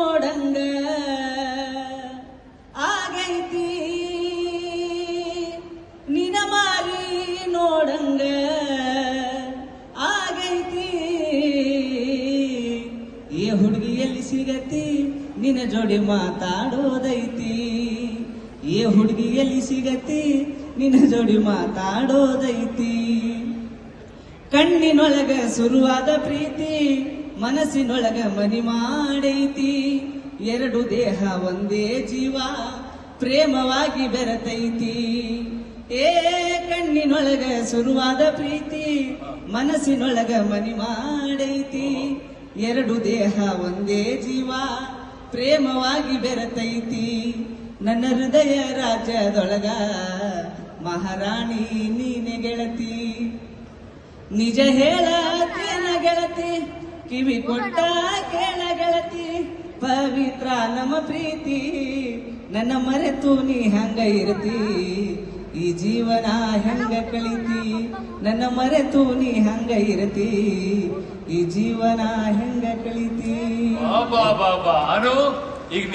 ನೋಡಂಗ ಆಗೈತಿ ನಿನ ಮಾರಿ ನೋಡಂಗ ಆಗೈತಿ ಈ ಹುಡುಗಿ ಎಲ್ಲಿ ಸಿಗತಿ ನಿನ್ನ ಜೋಡಿ ಮಾತಾಡೋದೈತಿ ಈ ಹುಡುಗಿ ಎಲ್ಲಿ ಸಿಗತಿ ನಿನ್ನ ಜೋಡಿ ಮಾತಾಡೋದೈತಿ ಕಣ್ಣಿನೊಳಗ ಶುರುವಾದ ಪ್ರೀತಿ ಮನಸ್ಸಿನೊಳಗ ಮನಿ ಮಾಡೈತಿ ಎರಡು ದೇಹ ಒಂದೇ ಜೀವ ಪ್ರೇಮವಾಗಿ ಬೆರೆತೈತಿ ಏ ಕಣ್ಣಿನೊಳಗ ಶುರುವಾದ ಪ್ರೀತಿ ಮನಸ್ಸಿನೊಳಗ ಮನಿ ಮಾಡೈತಿ ಎರಡು ದೇಹ ಒಂದೇ ಜೀವ ಪ್ರೇಮವಾಗಿ ಬೆರೆತೈತಿ ನನ್ನ ಹೃದಯ ರಾಜ್ಯದೊಳಗ ಮಹಾರಾಣಿ ನೀನೆ ಗೆಳತಿ ನಿಜ ಹೇಳತೇನ ಗೆಳತಿ ಕಿವಿ ಕೊಟ್ಟ ಕೇಳ ಗೆಳತಿ ಪವಿತ್ರ ನಮ್ಮ ಪ್ರೀತಿ ನನ್ನ ಮರೆತು ನೀ ಹಂಗ ಇರ್ತಿ ಈ ಜೀವನ ಹೆಂಗ ಕಳಿತಿ ನನ್ನ ಮರೆತು ನೀ ಹಂಗ ಇರ್ತಿ ಈ ಜೀವನ ಹೆಂಗ ಕಳಿತಿ ಈಗ